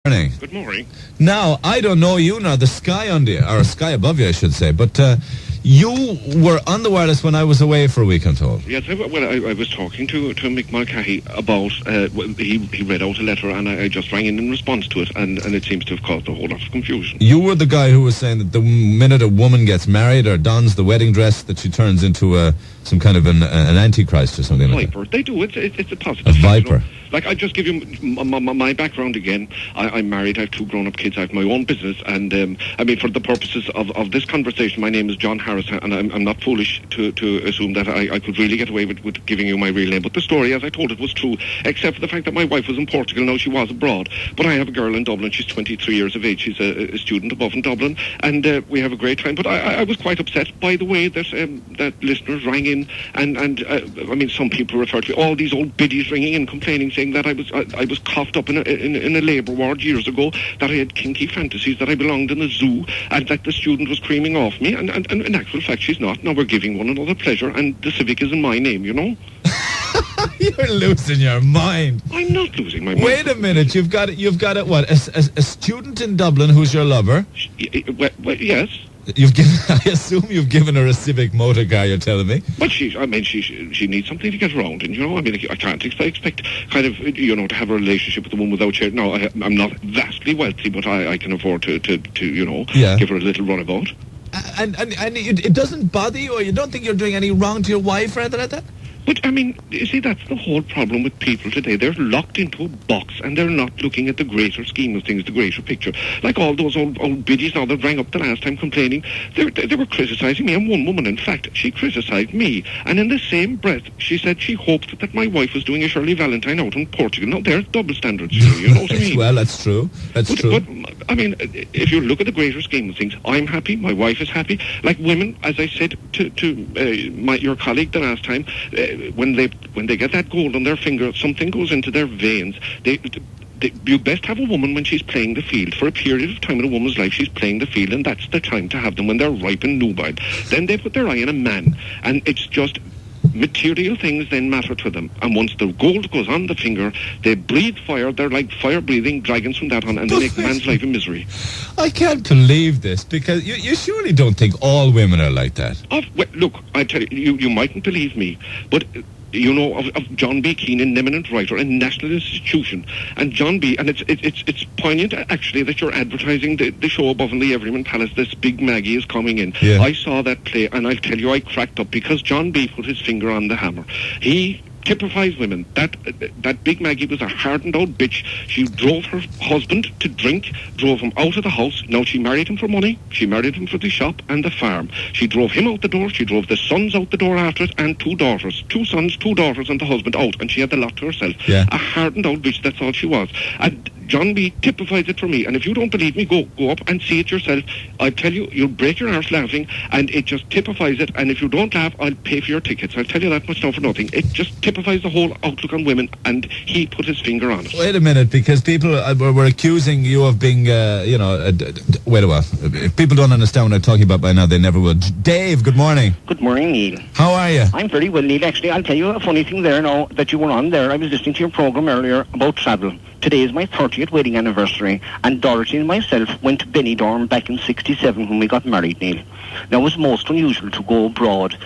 Morning. Good morning. Now, I don't know you nor the sky under you, or sky above you, I should say, but you were on the wireless when I was away for a week, I'm told. Yes, I was talking to Mick Mulcahy about, he read out a letter and I just rang in response to it, and it seems to have caused a whole lot of confusion. You were the guy who was saying that the minute a woman gets married or dons the wedding dress, that she turns into some kind of an antichrist or something like that. Viper. They do. It's a positive. A viper. You know? Like, I just give you my background again. I'm married. I have 2 grown-up kids. I have my own business. And, I mean, for the purposes of this conversation, my name is John Harris, and I'm not foolish to assume that I could really get away with giving you my real name. But the story, as I told it, was true, except for the fact that my wife was in Portugal. Now, she was abroad. But I have a girl in Dublin. She's 23 years of age. She's a student above in Dublin. And we have a great time. But I was quite upset by the way that listeners rang in. And I mean, some people refer to all these old biddies ringing in, complaining, saying that I was coughed up in a labour ward years ago, that I had kinky fantasies, that I belonged in a zoo, and that the student was creaming off me. And in actual fact, she's not. Now we're giving one another pleasure, and the Civic is in my name, you know. You're losing your mind. I'm not losing my mind. Wait a minute. You've got it. What? A student in Dublin who's your lover? Well, yes. I assume you've given her a Civic motor car, you're telling me? But she needs something to get around in, you know. I mean, I can't expect kind of, you know, to have a relationship with a woman without sharing. No, I'm not vastly wealthy, but I can afford to you know, give her a little runabout. And it doesn't bother you, or you don't think you're doing any wrong to your wife or anything like that? But, I mean, you see, that's the whole problem with people today. They're locked into a box, and they're not looking at the greater scheme of things, the greater picture. Like all those old biddies now that rang up the last time complaining, they were criticising me. And one woman, in fact, she criticised me. And in the same breath, she said she hoped that my wife was doing a Shirley Valentine out in Portugal. Now, there's double standards, you know what I mean? Well, that's true. That's true. But, I mean, if you look at the greater scheme of things, I'm happy, my wife is happy. Like women, as I said to your colleague the last time, when they get that gold on their finger, something goes into their veins. You best have a woman when she's playing the field. For a period of time in a woman's life, she's playing the field, and that's the time to have them, when they're ripe and nubile. Then they put their eye on a man, and it's just material things then matter to them. And once the gold goes on the finger, they breathe fire. They're like fire-breathing dragons from that on, and they make man's life a misery. I can't believe this, because you surely don't think all women are like that. Well, look, I tell you, you mightn't believe me, but you know of John B. Keane, an eminent writer, a national institution, and John B. And it's poignant actually that you're advertising the show above in the Everyman Palace. This Big Maggie is coming in. Yeah. I saw that play, and I'll tell you, I cracked up because John B. put his finger on the hammer. He typifies women. That Big Maggie was a hardened old bitch. She drove her husband to drink, drove him out of the house. Now, she married him for money. She married him for the shop and the farm. She drove him out the door. She drove the sons out the door after it, and 2 daughters. 2 sons, 2 daughters, and the husband out. And she had the lot to herself. Yeah. A hardened old bitch, that's all she was. And John B. typifies it for me. And if you don't believe me, go up and see it yourself. I tell you, you'll break your arse laughing, and it just typifies it. And if you don't laugh, I'll pay for your tickets. I'll tell you that much now for nothing. It just typifies the whole outlook on women, and he put his finger on it. Wait a minute, because people were accusing you of being, wait a while. If people don't understand what I'm talking about by now, they never will. Dave, good morning. Good morning, Neil. How are you? I'm very well, Neil. Actually, I'll tell you a funny thing there now that you were on there. I was listening to your program earlier about travel. Today is my 30th wedding anniversary, and Dorothy and myself went to Benidorm back in '67 when we got married, Neil. Now, it was most unusual to go abroad,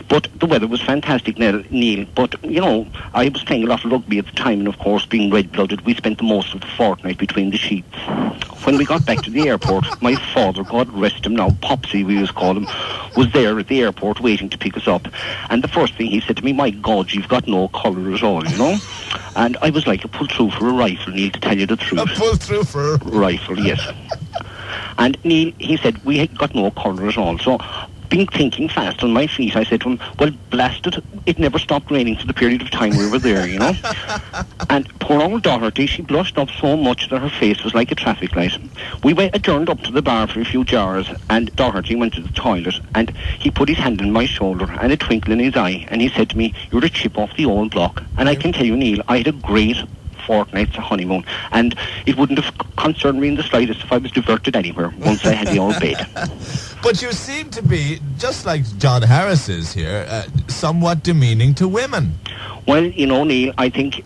but the weather was fantastic, Neil. But, you know, I was playing a lot of rugby at the time, and of course, being red-blooded, we spent the most of the fortnight between the sheets. When we got back to the airport, my father, God rest him now, Popsy we used to call him, was there at the airport waiting to pick us up. And the first thing he said to me, my God, you've got no colour at all, you know? And I was like a pull-through for a rifle, Neil, to tell you the truth. A pull-through for a rifle, yes. And Neil, he said, we had got no colour at all. So, being thinking fast on my feet, I said to him, well, blast it never stopped raining for the period of time we were there, you know. And poor old Dorothy, she blushed up so much that her face was like a traffic light. We adjourned up to the bar for a few jars, and Doherty went to the toilet, and he put his hand on my shoulder and a twinkle in his eye, and he said to me, you're a chip off the old block. And I can tell you, Neil, I had a great fortnight's honeymoon, and it wouldn't have concerned me in the slightest if I was diverted anywhere once I had the old bed. But you seem to be, just like John Harris is here, somewhat demeaning to women. Well, you know, Neil, I think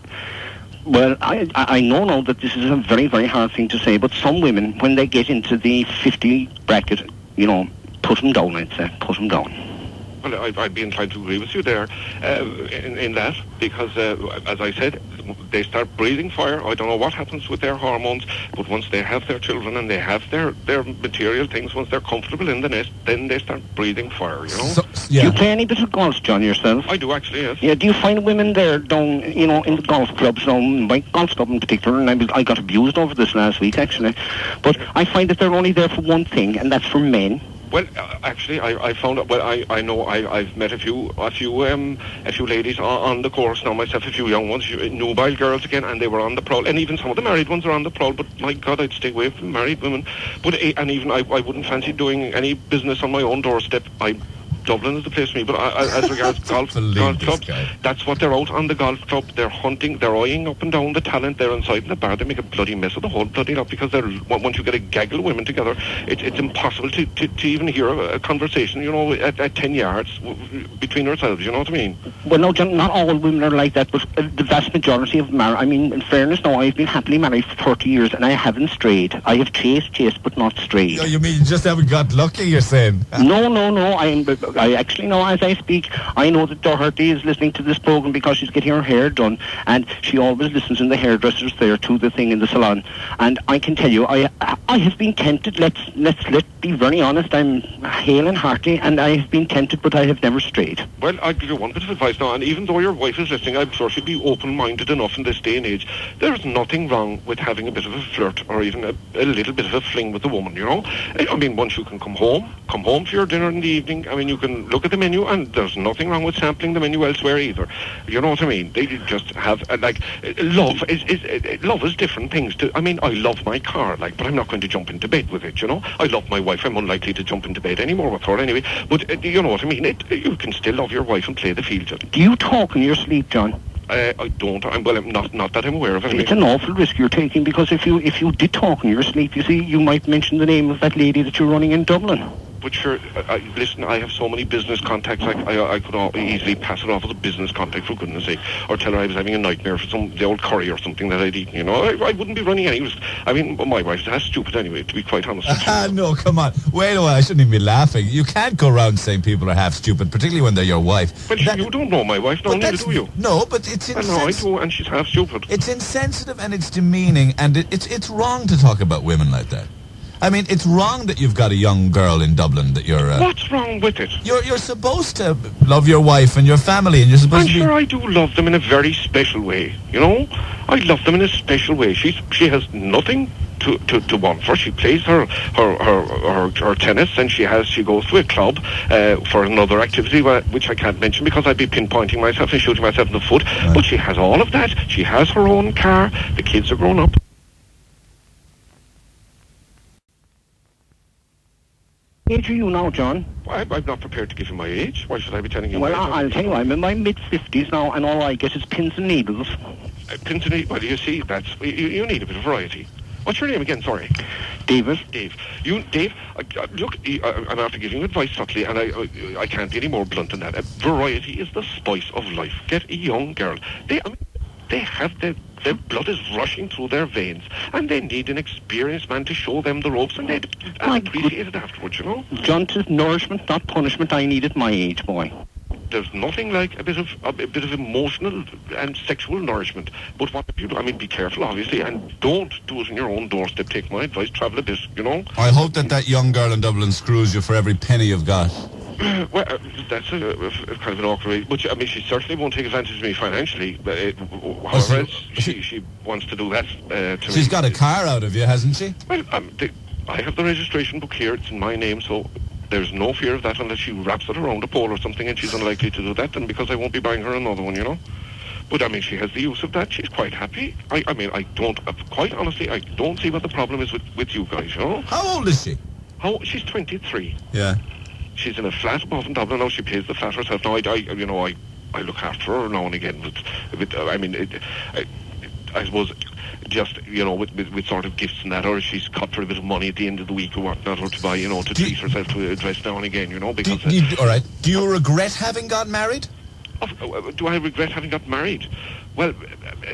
Well, I know now that this is a very, very hard thing to say, but some women, when they get into the 50 bracket, put them down, I'd say. Put them down. Well, I'd be inclined to agree with you there in that, because, as I said, they start breathing fire. I don't know what happens with their hormones, but once they have their children and they have their material things, once they're comfortable in the nest, then they start breathing fire, So, Do you play any bit of golf, John, yourself? I do, actually, yes. Yeah, do you find women there down, in the golf clubs, my golf club in particular, and I got abused over this last week, actually, but I find that they're only there for one thing, and that's for men. Well, actually, I found out. Well, I know I've met a few ladies on the course now myself, a few young ones, nubile girls again, and they were on the prowl, and even some of the married ones are on the prowl. But my God, I'd stay away from married women. But and even I wouldn't fancy doing any business on my own doorstep. Dublin is the place for me, but as regards golf clubs, that's what they're out on the golf club. They're hunting, they're eyeing up and down the talent. They're inside in the bar. They make a bloody mess of the whole bloody lot because once you get a gaggle of women together, it's impossible to even hear a conversation, at 10 yards between ourselves. You know what I mean? Well, no, John, not all women are like that, but the vast majority of them are. I mean, in fairness, no, I've been happily married for 30 years and I haven't strayed. I have chased, but not strayed. No, you mean you just haven't got lucky, you're saying? No. I actually know, as I speak, I know that Doherty is listening to this program because she's getting her hair done, and she always listens in the hairdresser's there to the thing in the salon. And I can tell you, I have been tempted. Let's be very honest. I'm hale and hearty, and I have been tempted, but I have never strayed. Well, I'll give you one bit of advice now, and even though your wife is listening, I'm sure she'd be open-minded enough in this day and age. There's nothing wrong with having a bit of a flirt or even a little bit of a fling with a woman, I mean, once you can come home for your dinner in the evening, I mean, you can look at the menu, and there's nothing wrong with sampling the menu elsewhere either. You know what I mean? They just have, love is different things to, I mean, I love my car, but I'm not going to jump into bed with it, I love my wife. I'm unlikely to jump into bed anymore with her anyway, but you know what I mean? You can still love your wife and play the field. Do you talk in your sleep, John? I don't. I'm not that I'm aware of anyway. It's an awful risk you're taking, because if you did talk in your sleep, you see, you might mention the name of that lady that you're running in Dublin. But sure, listen, I have so many business contacts, I could easily pass it off as a business contact, for goodness sake, or tell her I was having a nightmare for the old curry or something that I'd eaten, I wouldn't be running any risk. I mean, my wife's that stupid anyway, to be quite honest with you. No, come on. Wait a while, I shouldn't even be laughing. You can't go around saying people are half stupid, particularly when they're your wife. Well, you don't know my wife, no, neither do you. No, but it's insensitive. No, I do, and she's half stupid. It's insensitive and it's demeaning, and it's wrong to talk about women like that. I mean, it's wrong that you've got a young girl in Dublin that you're... What's wrong with it? You're supposed to love your wife and your family, and you're supposed to be... I'm sure I do love them in a very special way, I love them in a special way. She has nothing to want for. She plays her tennis, and she goes to a club for another activity, which I can't mention because I'd be pinpointing myself and shooting myself in the foot. Right. But she has all of that. She has her own car. The kids are grown up. What age are you now, John? I'm not prepared to give you my age. Why should I be telling you? Well, my age? I'll tell you, I'm in my mid-50s now, and all I get is pins and needles. Pins and needles? Well, you see, you need a bit of variety. What's your name again? Sorry. David. Dave. Dave, look, I'm after giving you advice subtly, and I can't be any more blunt than that. Variety is the spice of life. Get a young girl. They have their blood is rushing through their veins, and they need an experienced man to show them the ropes, and they'd appreciate it afterwards, John, 'tis nourishment, not punishment. I need at my age, boy. There's nothing like a bit of emotional and sexual nourishment. But what you do, I mean, be careful, obviously, and don't do it on your own doorstep. Take my advice, travel a bit, I hope that young girl in Dublin screws you for every penny you've got. Well, that's a kind of an awkward way. But, I mean, she certainly won't take advantage of me financially. However, she wants to do that to me. She's got a car out of you, hasn't she? Well, I have the registration book here. It's in my name, so there's no fear of that unless she wraps it around a pole or something, and she's unlikely to do that, and because I won't be buying her another one, But, I mean, she has the use of that. She's quite happy. I mean, I don't, quite honestly, I don't see what the problem is with you guys, How old is she? She's 23. Yeah. She's in a flat above in Dublin now. She pays the flat herself. Now, I look after her now and again. I suppose just, with sort of gifts and that, or she's cut for a bit of money at the end of the week or whatnot, or to buy, to treat herself to a dress now and again, because... all right. Do you regret having got married? Do I regret having got married? Well,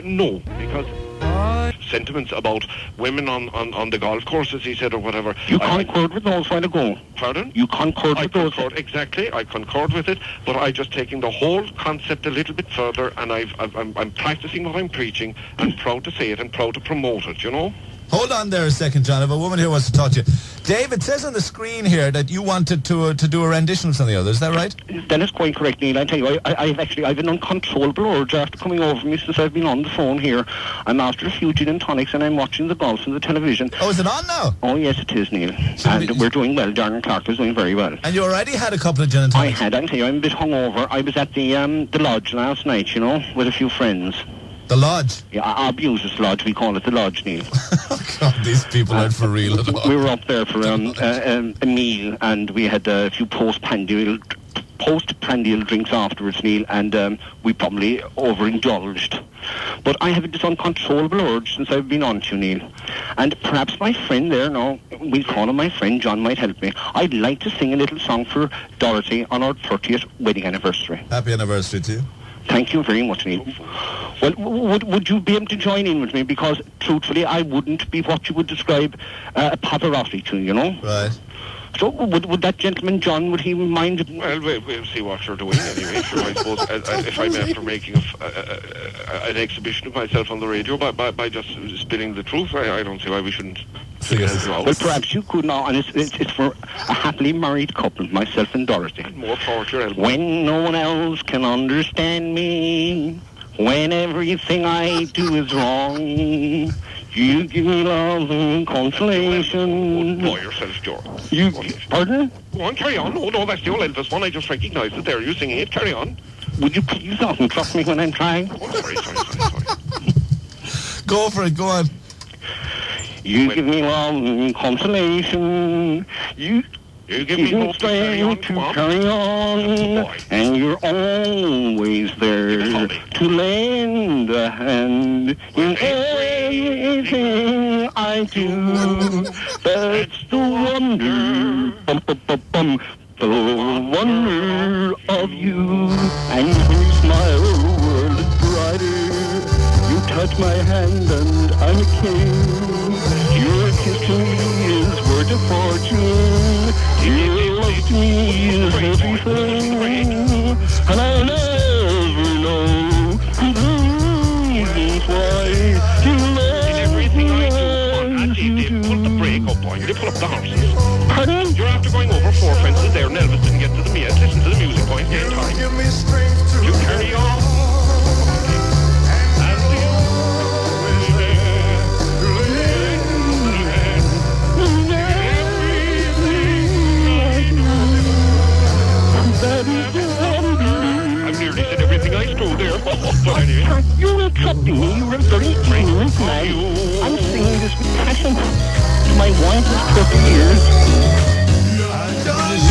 no, because sentiments about women on the golf courses, he said, or whatever. You concurred with those while ago. Pardon? You concurred with those. Exactly, I concurred with it, but I just taking the whole concept a little bit further, and I'm practicing what I'm preaching, and proud to say it and proud to promote it, you know? Hold on there a second, John. I have a woman here who wants to talk to you. Dave, it says on the screen here that you wanted to do a rendition of something or other. Is that right? That is quite correct, Neil. I tell you, I've an uncontrollable urge after coming over me since I've been on the phone here. I'm after a few gin and tonics and I'm watching the golf on the television. Oh, is it on now? Oh, yes, it is, Neil. So and we're doing well. Darren Clark is doing very well. And you already had a couple of gin and tonics? I had. I tell you, I'm a bit hungover. I was at the lodge last night, you know, with a few friends. The lodge? Yeah, our Abusers Lodge, we call it the lodge, Neil. Oh, God, these people aren't for real at all. We were up there for a meal, and we had a few post-prandial drinks afterwards, Neil, and we probably overindulged. But I have this uncontrollable urge since I've been on to you, Neil. And perhaps my friend there, now, we'll call him my friend, John, might help me. I'd like to sing a little song for Dorothy on our 30th wedding anniversary. Happy anniversary to you. Thank you very much, Neil. Well, would you be able to join in with me? Because, truthfully, I wouldn't be what you would describe a Pavarotti to, you know? Right. So would that gentleman, John, would he mind? Well, we'll see what you're doing anyway. Sure, I suppose if I'm after making an exhibition of myself on the radio by just spitting the truth, I don't see why we shouldn't. Well, perhaps you could now, and it's for a happily married couple, myself and Dorothy. More power to your elbow. When no one else can understand me, when everything I do is wrong, you give me love and consolation. Boy yourself, Joe. Pardon? Go on, carry on. No, that's the old Elvis one. I just recognised it there. You singing it. Carry on. Would you please not interrupt me when I'm trying? Oh, sorry. Go for it. Go on. You give me love and consolation. You give me hope to carry on. And you're always there to lend a hand in everything I do. That's the wonder, the wonder of you. And when you smile, the world is brighter. You touch my hand and I'm a king. Your kiss to me is worth a fortune. Your love to me is everything. And I'll never know the reasons why you love in everything I do. Pull the brake up, boy. You pull up the horses. Pardon? You're after going over 4 fences there, and Elvis didn't get to the meat. Listen to the music, boy. Get time. You carry on. I've nearly said everything I stole there. But anyway. You're interrupting me. You're a very ignorant man. I'm singing this with passion to my wife of 30 years.